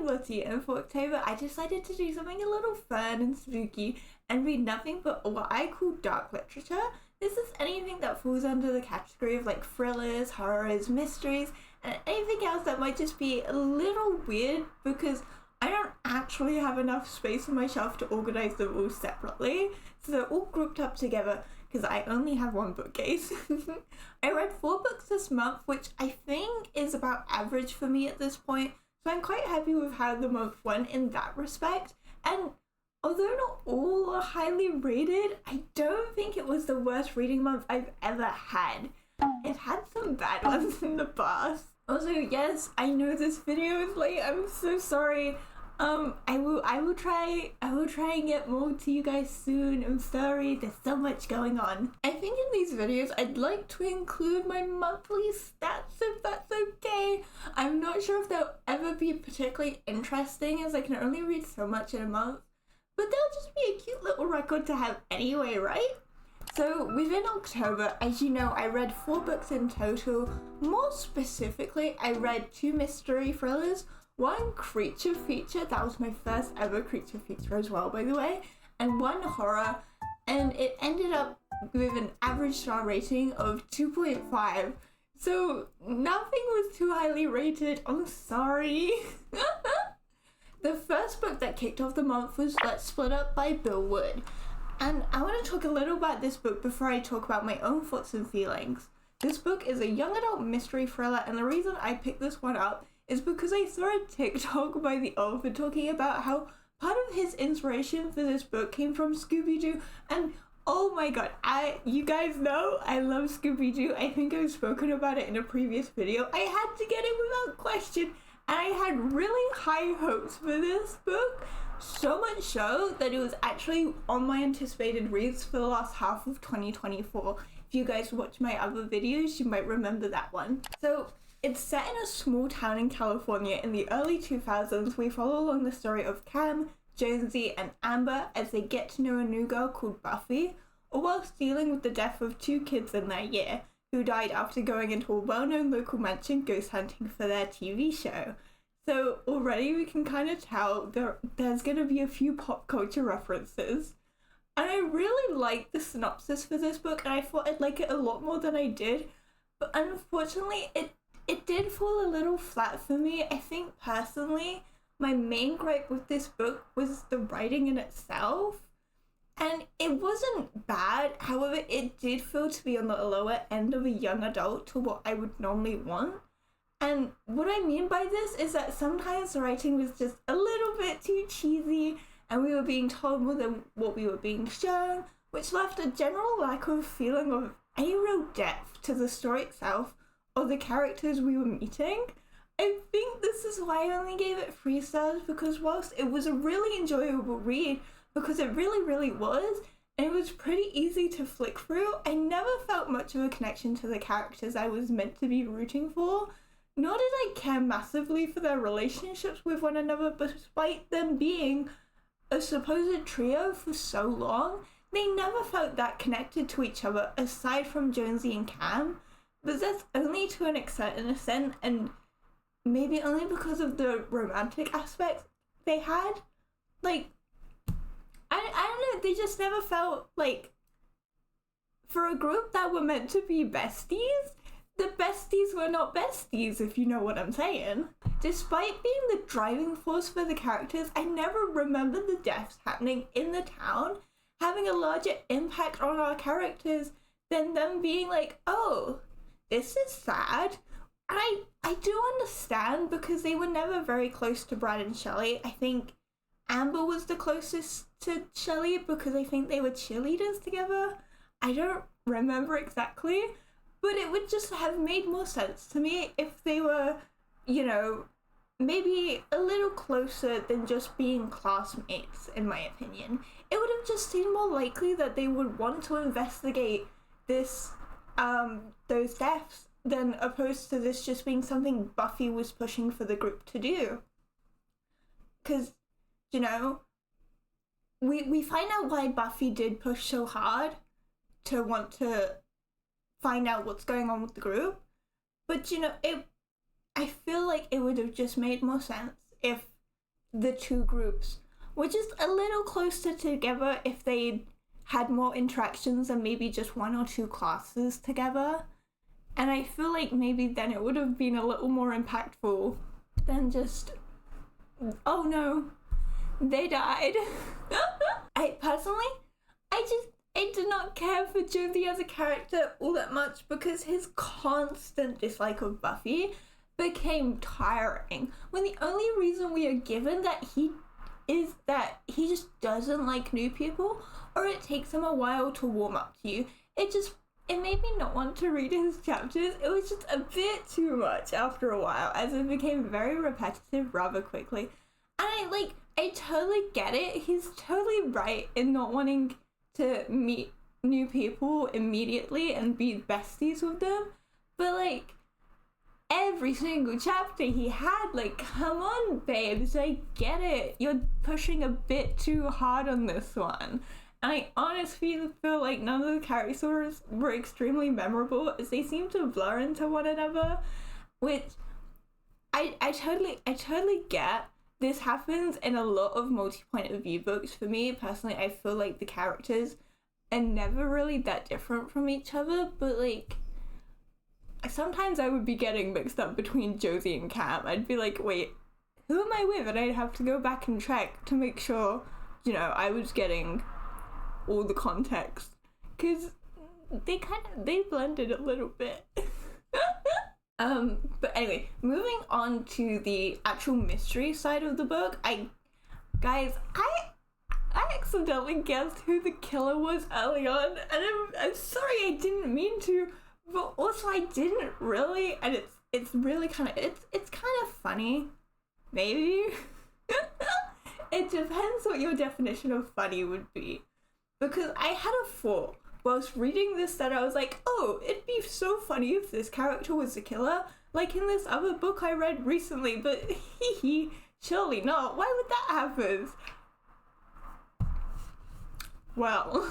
Lottie, and for October I decided to do something a little fun and spooky and read nothing but what I call dark literature. This is anything that falls under the category of like thrillers, horrors, mysteries, and anything else that might just be a little weird because I don't actually have enough space on my shelf to organize them all separately, so they're all grouped up together because I only have one bookcase. I read 4 books this month, which I think is about average for me at this point, so I'm quite happy with how the month went in that respect. And although not all are highly rated, I don't think it was the worst reading month I've ever had. I've had some bad ones in the past. Also, yes, I know this video is late, I'm so sorry. I will try and get more to you guys soon. I'm sorry, there's so much going on. I think in these videos I'd like to include my monthly stats if that's okay. I'm not sure if they'll ever be particularly interesting as I can only read so much in a month, but they'll just be a cute little record to have anyway, right? So within October, as you know, I read 4 books in total. More specifically, I read 2 mystery thrillers, 1 creature feature, that was my first ever creature feature as well, by the way, and 1 horror, and it ended up with an average star rating of 2.5. So nothing was too highly rated, I'm sorry. The first book that kicked off the month was Let's Split Up by Bill Wood. And I want to talk a little about this book before I talk about my own thoughts and feelings. This book is a young adult mystery thriller, and the reason I picked this one up is because I saw a TikTok by the author talking about how part of his inspiration for this book came from Scooby-Doo, and oh my god, you guys know I love Scooby-Doo. I think I've spoken about it in a previous video. I had to get it without question, and I had really high hopes for this book. So much so that it was actually on my anticipated reads for the last half of 2024. If you guys watch my other videos, you might remember that one. So it's set in a small town in California in the early 2000s. We follow along the story of Cam, Jonesy, and Amber as they get to know a new girl called Buffy, all whilst dealing with the death of 2 kids in their year, who died after going into a well-known local mansion ghost hunting for their TV show. So already we can kind of tell there's going to be a few pop culture references. And I really liked the synopsis for this book, and I thought I'd like it a lot more than I did. But unfortunately, it did fall a little flat for me. I think personally, my main gripe with this book was the writing in itself. And it wasn't bad, however, it did feel to be on the lower end of a young adult to what I would normally want. And what I mean by this is that sometimes the writing was just a little bit too cheesy, and we were being told more than what we were being shown, which left a general lack of feeling of any real depth to the story itself or the characters we were meeting. I think this is why I only gave it 3 stars, because whilst it was a really enjoyable read, because it really was, and it was pretty easy to flick through, I never felt much of a connection to the characters I was meant to be rooting for. Nor did I care massively for their relationships with one another, despite them being a supposed trio for so long. They never felt that connected to each other, aside from Jonesy and Cam. But that's only to an extent, and maybe only because of the romantic aspects they had. Like, I don't know, they just never felt like, for a group that were meant to be besties, the besties were not besties, if you know what I'm saying. Despite being the driving force for the characters, I never remembered the deaths happening in the town having a larger impact on our characters than them being like, oh, this is sad. I do understand, because they were never very close to Brad and Shelley. I think Amber was the closest to Shelley because I think they were cheerleaders together. I don't remember exactly. But it would just have made more sense to me if they were, you know, maybe a little closer than just being classmates, in my opinion. It would have just seemed more likely that they would want to investigate those deaths than opposed to this just being something Buffy was pushing for the group to do. Because, you know, we find out why Buffy did push so hard to want to find out what's going on with the group, but you know, I feel like it would have just made more sense if the two groups were just a little closer together if they had more interactions and maybe just one or two classes together. And I feel like maybe then it would have been a little more impactful than just, oh no, they died. I did not care for Josie as a character all that much because his constant dislike of Buffy became tiring, when the only reason we are given that he just doesn't like new people, or it takes him a while to warm up to you. It made me not want to read his chapters. It was just a bit too much after a while, as it became very repetitive rather quickly. And I totally get it. He's totally right in not wanting to meet new people immediately and be besties with them. But like, every single chapter he had, like, come on, babes, I get it. You're pushing a bit too hard on this one. And I honestly feel like none of the characters were extremely memorable, as they seem to blur into one another, which I totally get. This happens in a lot of multi-point of view books. For me, personally, I feel like the characters are never really that different from each other, but like, sometimes I would be getting mixed up between Josie and Cam. I'd be like, wait, who am I with? And I'd have to go back and check to make sure, I was getting all the context. Because they blended a little bit. But anyway, moving on to the actual mystery side of the book, I accidentally guessed who the killer was early on, and I'm sorry I didn't mean to, but also I didn't really, and it's really kind of funny, maybe. It depends what your definition of funny would be, because I had a thought whilst reading this that I was like, oh, it'd be so funny if this character was the killer, like in this other book I read recently, but surely not. Why would that happen? Well,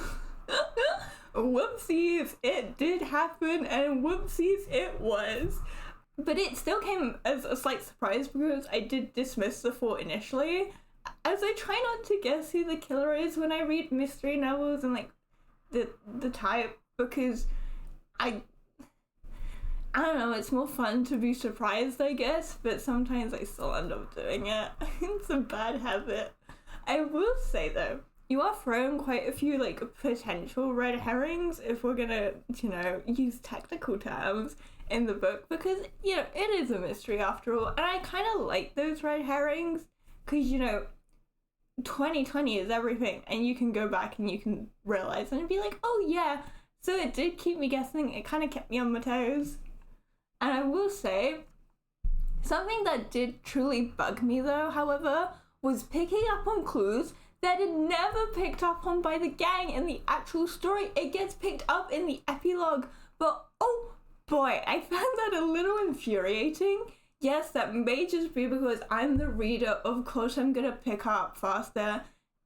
whoopsies, it did happen, and whoopsies it was. But it still came as a slight surprise because I did dismiss the thought initially, as I try not to guess who the killer is when I read mystery novels and like the type, because I don't know, it's more fun to be surprised, I guess, but sometimes I still end up doing it. It's a bad habit. I will say though, you are throwing quite a few like potential red herrings, if we're gonna, use technical terms in the book, because, it is a mystery after all, and I kind of like those red herrings, because, 2020 is everything, and you can go back and you can realize and be like, oh yeah, so it did keep me guessing, it kind of kept me on my toes. And I will say, something that did truly bug me though, however, was picking up on clues that are never picked up on by the gang in the actual story. It gets picked up in the epilogue, but oh boy, I found that a little infuriating. Yes, that may just be because I'm the reader, of course I'm gonna pick up faster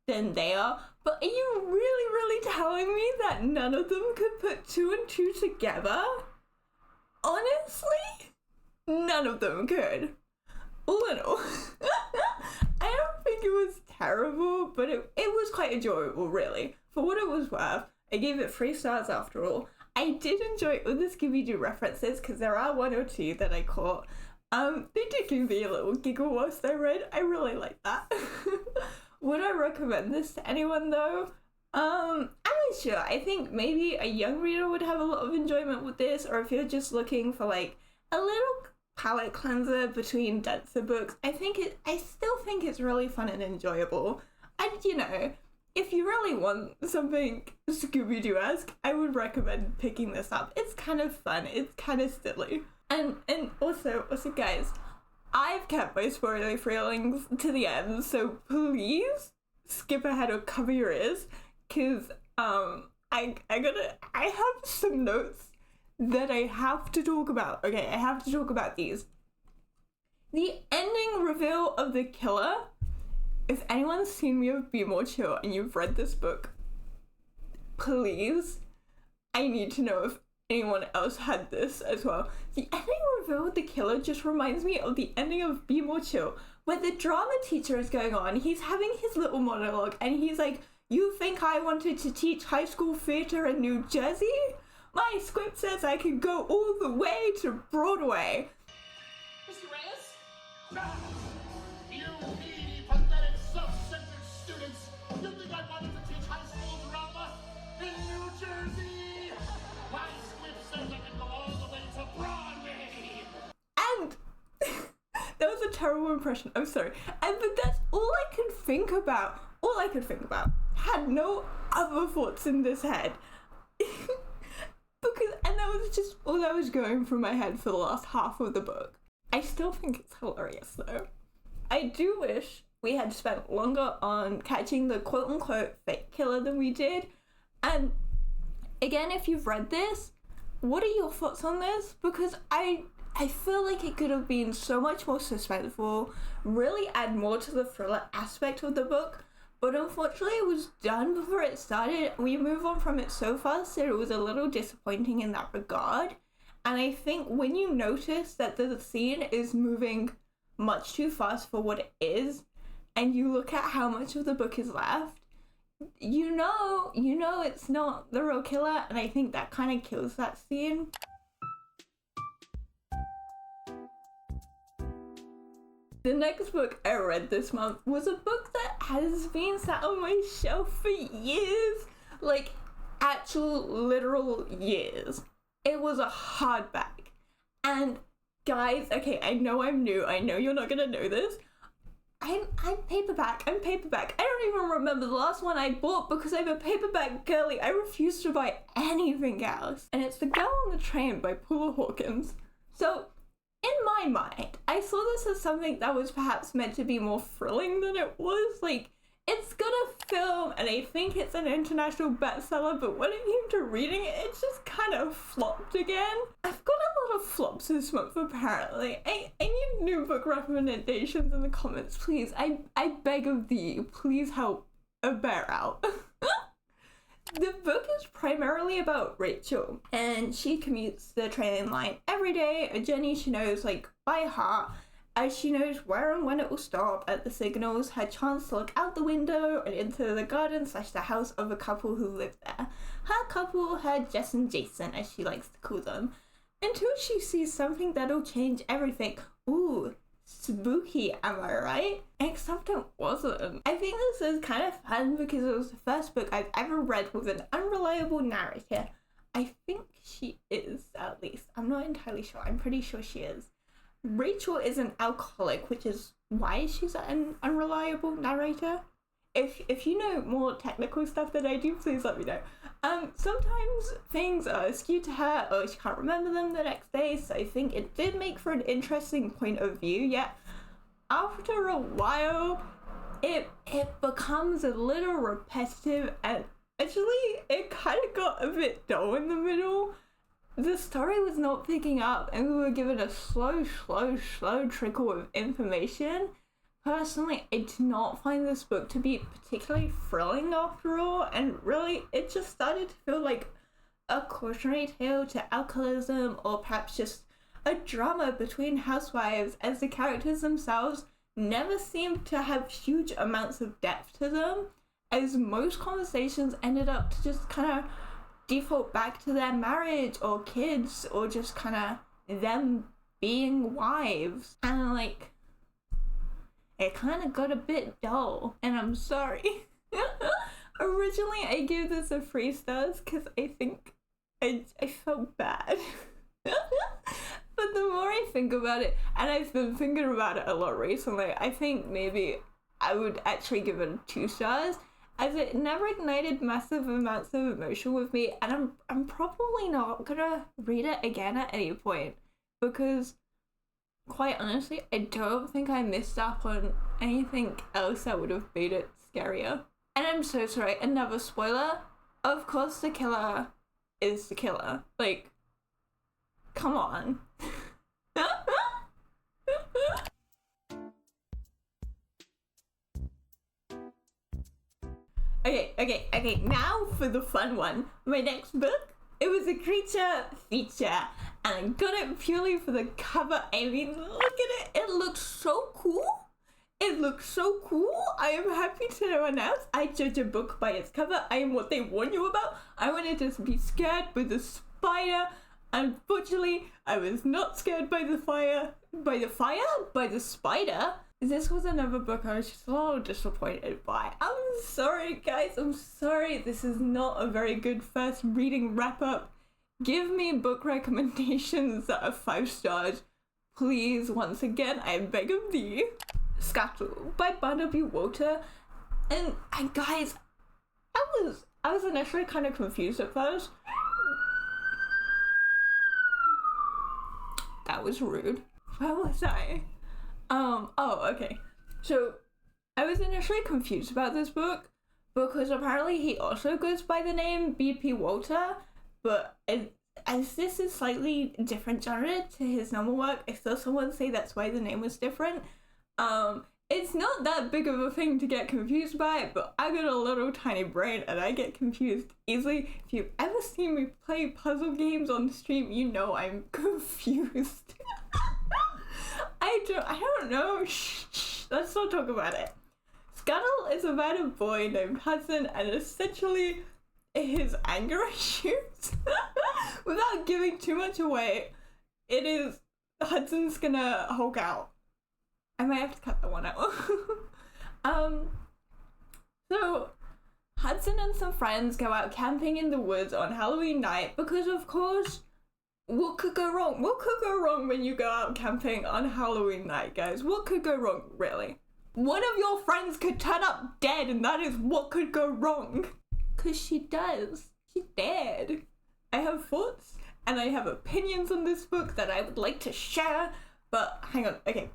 than they are, but are you really, really telling me that none of them could put two and two together? Honestly, none of them could. All in all, I don't think it was terrible, but it was quite enjoyable, really. For what it was worth, I gave it 3 stars after all. I did enjoy all the Scooby-Doo references, because there are 1 or 2 that I caught. They did give me a little giggle whilst I read. I really like that. Would I recommend this to anyone though? I'm not sure. I think maybe a young reader would have a lot of enjoyment with this, or if you're just looking for like a little palette cleanser between denser books, I still think it's really fun and enjoyable. And if you really want something Scooby-Doo-esque, I would recommend picking this up. It's kind of fun. It's kind of silly. And also guys, I've kept my spoiler-free links to the end, so please skip ahead or cover your ears, because I have some notes that I have to talk about. Okay, I have to talk about these. The ending reveal of the killer. If anyone's seen me of Be More Chill and you've read this book, please, I need to know if anyone else had this as well. The ending reveal of the killer just reminds me of the ending of Be More Chill, where the drama teacher is going on. He's having his little monologue and he's like, "You think I wanted to teach high school theater in New Jersey? My script says I could go all the way to Broadway." Mr. Reyes? You needy, pathetic, self-centered students! You think I wanted to teach high school drama in New Jersey? My script says I can go all the way to Broadway! And that was a terrible impression, I'm sorry. But that's all I could think about. All I could think about. Had no other thoughts in this head. And that was just all that was going through my head for the last half of the book. I still think it's hilarious though. I do wish we had spent longer on catching the quote-unquote fake killer than we did. And again, if you've read this, what are your thoughts on this? Because I feel like it could have been so much more suspenseful, really add more to the thriller aspect of the book. But unfortunately it was done before it started. We move on from it so fast that it was a little disappointing in that regard. And I think when you notice that the scene is moving much too fast for what it is, and you look at how much of the book is left, you know it's not the real killer, and I think that kind of kills that scene. The next book I read this month was a book that has been sat on my shelf for years. Like, actual literal years. It was a hardback. And guys, okay, I know I'm new. I know you're not gonna know this. I'm paperback. I don't even remember the last one I bought because I'm a paperback girly. I refuse to buy anything else. And it's The Girl on the Train by Paula Hawkins. So, in my mind, I saw this as something that was perhaps meant to be more thrilling than it was. Like, it's got a film, and I think it's an international bestseller, but when it came to reading it, it just kind of flopped again. I've got a lot of flops this month, apparently. I need new book recommendations in the comments, please. I beg of thee, please help a bear out. The book is primarily about Rachel, and she commutes the train line every day, a journey she knows like by heart, as she knows where and when it will stop at the signals, her chance to look out the window and into the garden / the house of a couple who live there. Her couple, her Jess and Jason, as she likes to call them, until she sees something that'll change everything. Ooh, spooky, am I right? Except it wasn't. I think this is kind of fun because it was the first book I've ever read with an unreliable narrator. I think she is, at least. I'm not entirely sure. I'm pretty sure she is. Rachel is an alcoholic, which is why she's an unreliable narrator. If you know more technical stuff than I do, please let me know. Sometimes things are skewed to her, or she can't remember them the next day, so I think it did make for an interesting point of view, yet after a while, it becomes a little repetitive, and actually it kind of got a bit dull in the middle. The story was not picking up, and we were given a slow trickle of information. Personally, I did not find this book to be particularly thrilling after all, and really, it just started to feel like a cautionary tale to alcoholism, or perhaps just a drama between housewives, as the characters themselves never seemed to have huge amounts of depth to them, as most conversations ended up to just kind of default back to their marriage or kids, or just kind of them being wives, and like, it kind of got a bit dull, and I'm sorry. Originally, I gave this a 3 stars because I think I felt bad. But the more I think about it, and I've been thinking about it a lot recently, I think maybe I would actually give it 2 stars, as it never ignited massive amounts of emotion with me, and I'm probably not gonna read it again at any point, because quite honestly, I don't think I missed up on anything else that would have made it scarier. And I'm so sorry, another spoiler. Of course the killer is the killer. Like, come on. Okay, now for the fun one. My next book, it was a creature feature, and I got it purely for the cover. I mean, look at it. It looks so cool. It looks so cool. I am happy to announce I judge a book by its cover. I am what they warn you about. I wanted to be scared by the spider. Unfortunately, I was not scared by the fire. By the spider? This was another book I was just a little disappointed by. I'm sorry, guys. I'm sorry. This is not a very good first reading wrap-up. Give me book recommendations that are 5 stars. Please, once again, I beg of thee. Scattle by Barnaby Walter. And guys, I was initially kind of confused at first. That was rude. Where was I? Oh, okay. So, I was initially confused about this book because apparently he also goes by the name B.P. Walter, but as this is slightly different genre to his normal work, I saw someone say that's why the name was different. It's not that big of a thing to get confused by, but I got a little tiny brain and I get confused easily. If you've ever seen me play puzzle games on stream, you know I'm confused. I don't know. Shh, let's not talk about it. Scuttle is about a boy named Hudson and essentially his anger issues. Without giving too much away, it is Hudson's gonna Hulk out. I might have to cut that one out. So Hudson and some friends go out camping in the woods on Halloween night because, of course, what could go wrong? What could go wrong when you go out camping on Halloween night, guys? What could go wrong, really? One of your friends could turn up dead, and that is what could go wrong. Because she does. She's dead. I have thoughts, and I have opinions on this book that I would like to share, but hang on, okay.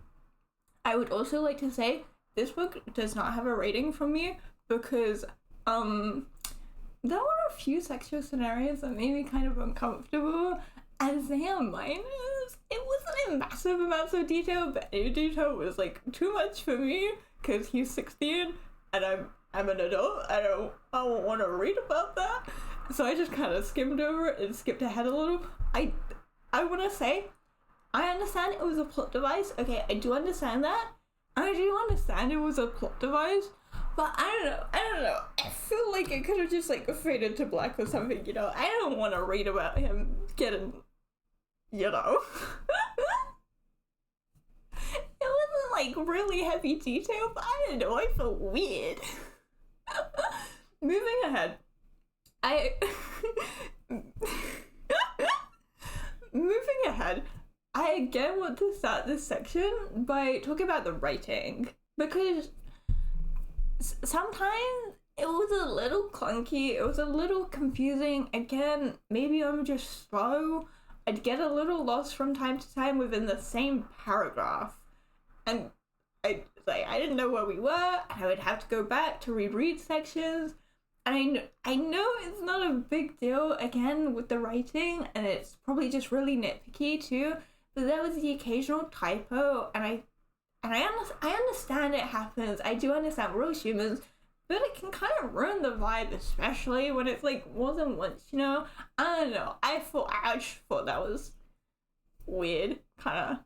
I would also like to say, this book does not have a rating from me, because, there were a few sexual scenarios that made me kind of uncomfortable, as they are minors. It wasn't in massive amounts of detail, but any detail was, like, too much for me, because he's 16, and I'm an adult. I don't want to read about that. So I just kind of skimmed over it and skipped ahead a little. I want to say, I understand it was a plot device. Okay, I do understand that. I do understand it was a plot device. But I don't know. I feel like it could have just, like, faded to black or something, you know? I don't want to read about him getting, you know? It wasn't, like, really heavy detail, but I don't know, I felt weird. Moving ahead. Moving ahead, I again want to start this section by talking about the writing. Because sometimes it was a little clunky, it was a little confusing. Again, maybe I'm just slow. I'd get a little lost from time to time within the same paragraph. And I didn't know where we were, and I would have to go back to reread sections. And I know it's not a big deal, again, with the writing, and it's probably just really nitpicky too, but there was the occasional typo, and I understand it happens. I do understand, we're all humans, but it can kind of ruin the vibe, especially when it's like more than once, you know? I don't know. I just thought that was weird, kind of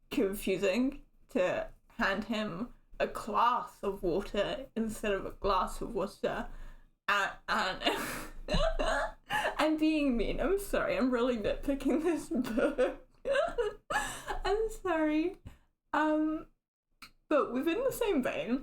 confusing to hand him a glass of water instead of a glass of water. And I'm being mean. I'm sorry. I'm really nitpicking this book. I'm sorry. But within the same vein,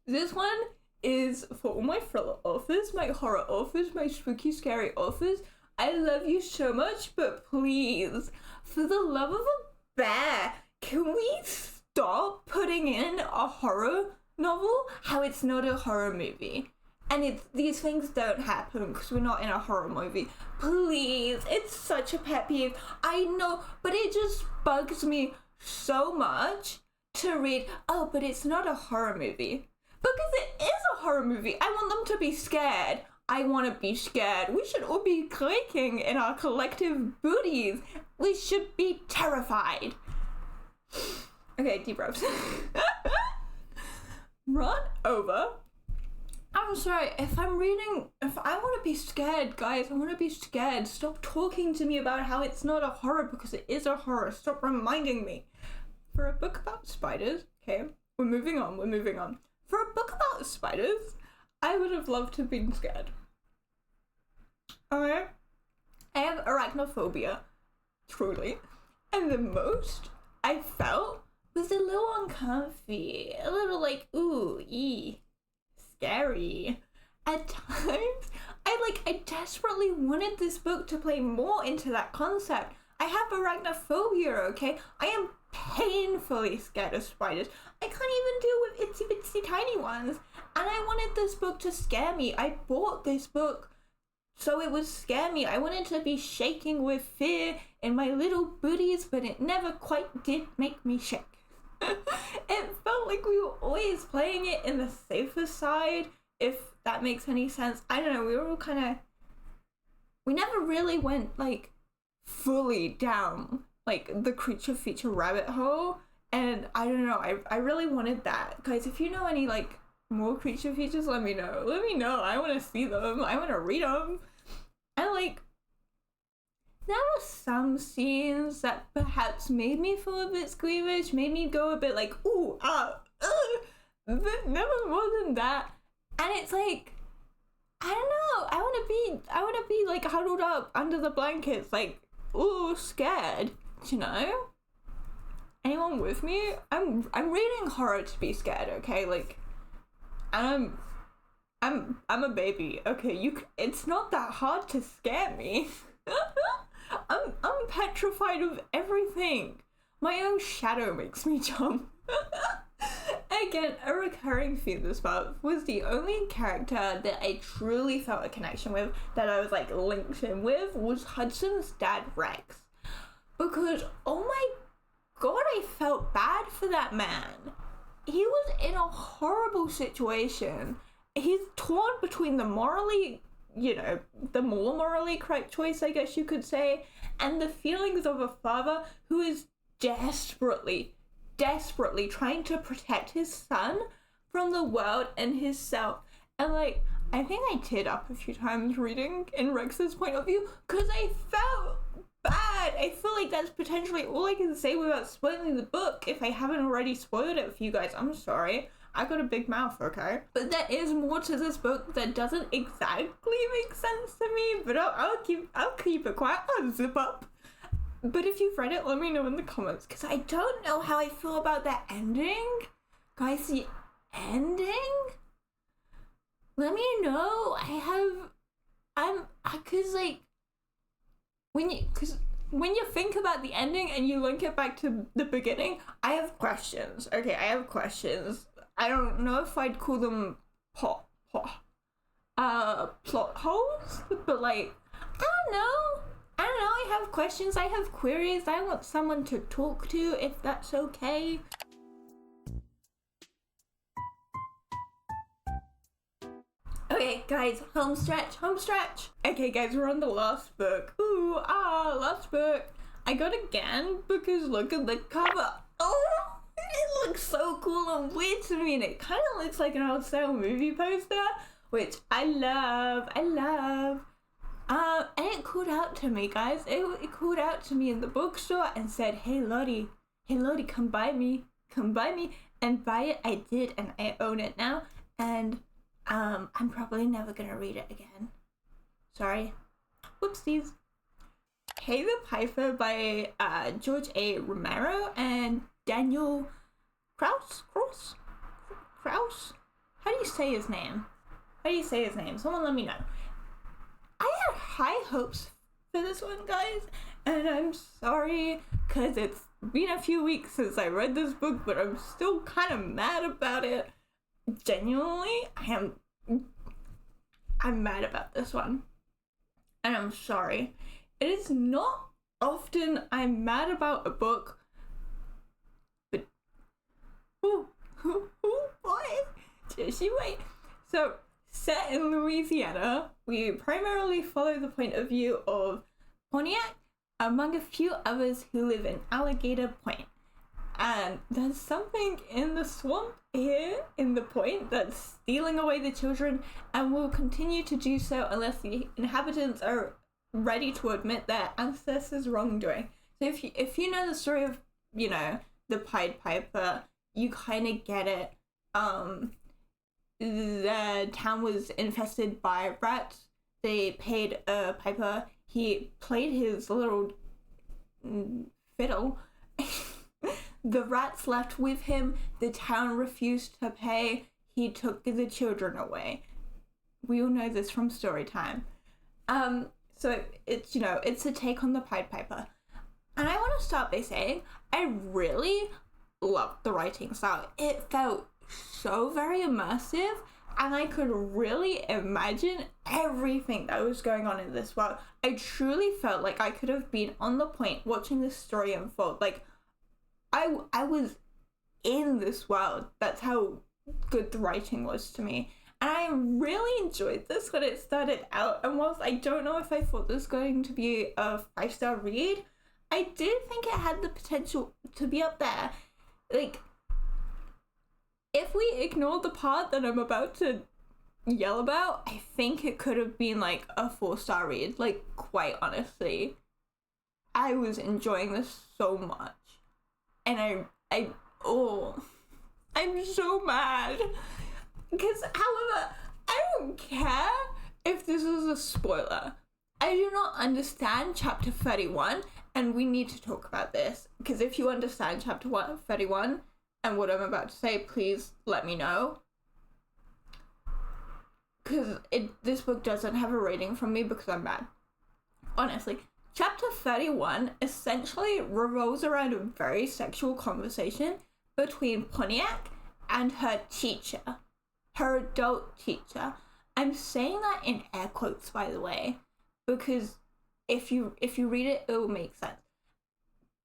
this one is for all my thriller authors, my horror authors, my spooky, scary authors. I love you so much, but please, for the love of a bear, can we stop putting in a horror novel how it's not a horror movie? And these things don't happen because we're not in a horror movie. Please, it's such a pet peeve. I know, but it just bugs me so much to read, oh, but it's not a horror movie. Because it is a horror movie. I want them to be scared. I want to be scared. We should all be clicking in our collective booties. We should be terrified. Okay, deep breaths. Run over. I'm sorry, if I want to be scared, guys, I want to be scared. Stop talking to me about how it's not a horror, because it is a horror. Stop reminding me. For a book about spiders, okay, we're moving on. For a book about spiders, I would have loved to have been scared. Okay? I have arachnophobia, truly. And the most I felt was a little uncomfy. A little like, ooh, scary. At times, I desperately wanted this book to play more into that concept. I have arachnophobia, okay? I am painfully scared of spiders. I can't even deal with itsy bitsy tiny ones. And I wanted this book to scare me. I bought this book so it would scare me. I wanted to be shaking with fear in my little booties, but it never quite did make me shake. It felt like we were always playing it in the safer side, if that makes any sense. I don't know, we were all we never really went, fully down, the creature feature rabbit hole, and I don't know, I really wanted that. Guys, if you know any, more creature features, let me know. I want to see them. I want to read them. And, there were some scenes that perhaps made me feel a bit squeamish, made me go a bit ooh, but never more than that. And it's I don't know, I want to be huddled up under the blankets, ooh, scared, you know? Anyone with me? I'm reading horror to be scared, okay? I'm a baby, okay? It's not that hard to scare me. I'm petrified of everything. My own shadow makes me jump. Again, a recurring theme this month was the only character that I truly felt a connection with, that I was linked in with, was Hudson's dad, Rex. Because, oh my god, I felt bad for that man. He was in a horrible situation. He's torn between the morally, the more morally correct choice, I guess you could say, and the feelings of a father who is desperately trying to protect his son from the world and himself. And I think I teared up a few times reading in Rex's point of view, because I felt bad. I feel like that's potentially all I can say without spoiling the book. If I haven't already spoiled it for you guys, I'm sorry. I got a big mouth, okay? But there is more to this book that doesn't exactly make sense to me, but I'll keep it quiet. I'll zip up. But if you've read it, let me know in the comments, because I don't know how I feel about that ending. Guys, the ending? Let me know. When you think about the ending and you link it back to the beginning, I have questions. Okay, I have questions. I don't know if I'd call them plot holes, but I don't know. I have questions, I have queries, I want someone to talk to, if that's okay. Okay, guys, home stretch. Okay, guys, we're on the last book. Ooh, last book. I got again because look at the cover. Oh, it looks so cool and weird to me, and it kind of looks like an old style movie poster, which I love. And it called out to me, guys. It called out to me in the bookstore and said, hey Lottie, come buy me. And buy it, I did, and I own it now. And I'm probably never gonna read it again. Sorry. Whoopsies. Hey the Piper by George A. Romero and Daniel Kraus? How do you say his name? Someone let me know. I had high hopes for this one, guys, and I'm sorry because it's been a few weeks since I read this book, but I'm still kind of mad about it. Genuinely, I'm mad about this one, and I'm sorry. It is not often I'm mad about a book, but boy, just you wait. So, set in Louisiana, we primarily follow the point of view of Pontiac, among a few others who live in Alligator Point. And there's something in the swamp here, in the point, that's stealing away the children and will continue to do so unless the inhabitants are ready to admit their ancestors' wrongdoing. So if you know the story of, the Pied Piper, you kind of get it. The town was infested by rats. They paid a piper. He played his little fiddle. The rats left with him. The town refused to pay. He took the children away. We all know this from story time. So it's, you know, it's a take on the Pied Piper. And I want to start by saying I really loved the writing style. It felt so very immersive, and I could really imagine everything that was going on in this world. I truly felt like I could have been on the point watching this story unfold. Like, I was in this world. That's how good the writing was to me. And I really enjoyed this when it started out. And whilst I don't know if I thought this was going to be a 5-star read, I did think it had the potential to be up there. Like, if we ignore the part that I'm about to yell about, I think it could have been like a 4-star read. Like, quite honestly, I was enjoying this so much. And I'm so mad. Because, however, I don't care if this is a spoiler. I do not understand chapter 31, and we need to talk about this. Because if you understand chapter 31 and what I'm about to say, please let me know. Because this book doesn't have a rating from me because I'm mad. Honestly. Chapter 31 essentially revolves around a very sexual conversation between Pontiac and her teacher. Her adult teacher. I'm saying that in air quotes, by the way, because if you read it, it will make sense.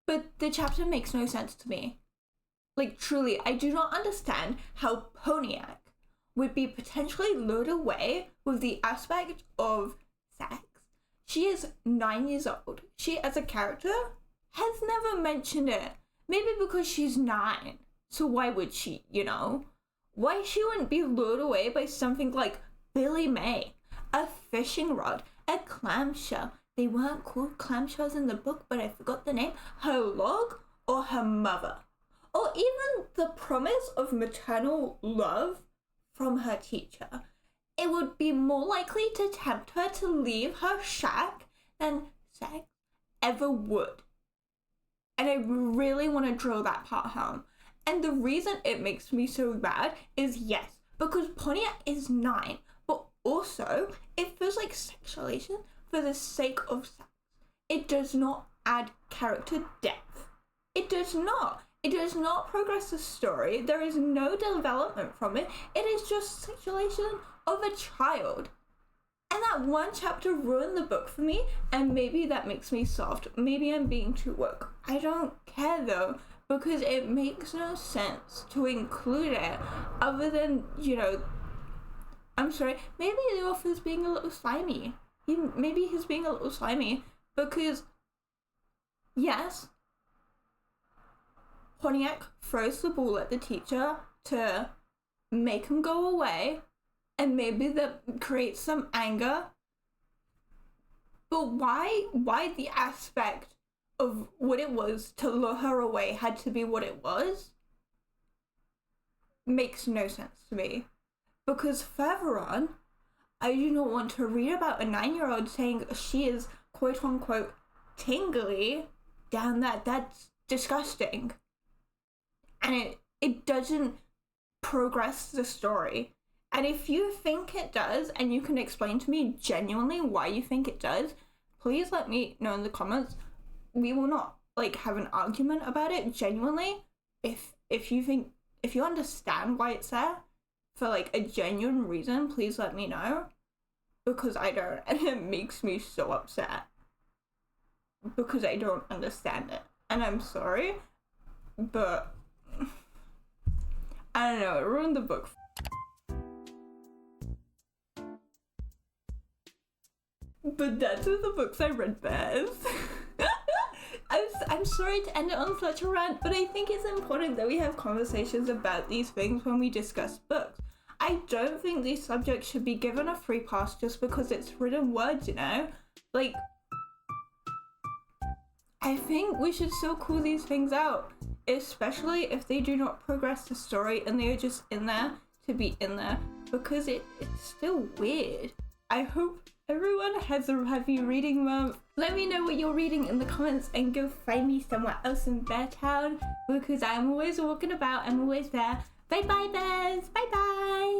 But the chapter makes no sense to me. Like, truly, I do not understand how Pontiac would be potentially lured away with the aspect of sex. She is 9 years old. She, as a character, has never mentioned it. Maybe because she's 9. So why would she, you know? Why she wouldn't be lured away by something like Billy May, a fishing rod, a clamshell. They weren't called clamshells in the book, but I forgot the name. Her log, or her mother. Or even the promise of maternal love from her teacher. It would be more likely to tempt her to leave her shack than sex ever would. And I really want to drill that part home. And the reason it makes me so mad is, yes, because Pontiac is 9, but also it feels like sexualization for the sake of sex. It does not add character depth. It does not. It does not progress the story. There is no development from it. It is just sexualization of a child. And that one chapter ruined the book for me, and maybe that makes me soft. Maybe I'm being too woke. I don't care though, because it makes no sense to include it other than, you know, I'm sorry, maybe the author's being a little slimy. Maybe he's being a little slimy because, yes, Pontiac throws the ball at the teacher to make him go away, and maybe that creates some anger. But why the aspect of what it was to lure her away had to be what it was? Makes no sense to me. Because further on, I do not want to read about a 9-year-old saying she is quote unquote tingly down that. That's disgusting. And it doesn't progress the story. And if you think it does, and you can explain to me genuinely why you think it does, please let me know in the comments. We will not have an argument about it genuinely. If you understand why it's there for a genuine reason, please let me know. Because I don't, and it makes me so upset. Because I don't understand it. And I'm sorry, but I don't know, it ruined the book. But that's one of the books I read best. I'm sorry to end it on such a rant, but I think it's important that we have conversations about these things when we discuss books. I don't think these subjects should be given a free pass just because it's written words, you know? I think we should still call these things out. especially if they do not progress the story and they are just in there to be in there, because it's still weird. I hope everyone has a happy reading month. Let me know what you're reading in the comments and go find me somewhere else in Beartown, because I'm always walking about. I'm always there. Bye bye bears. Bye bye.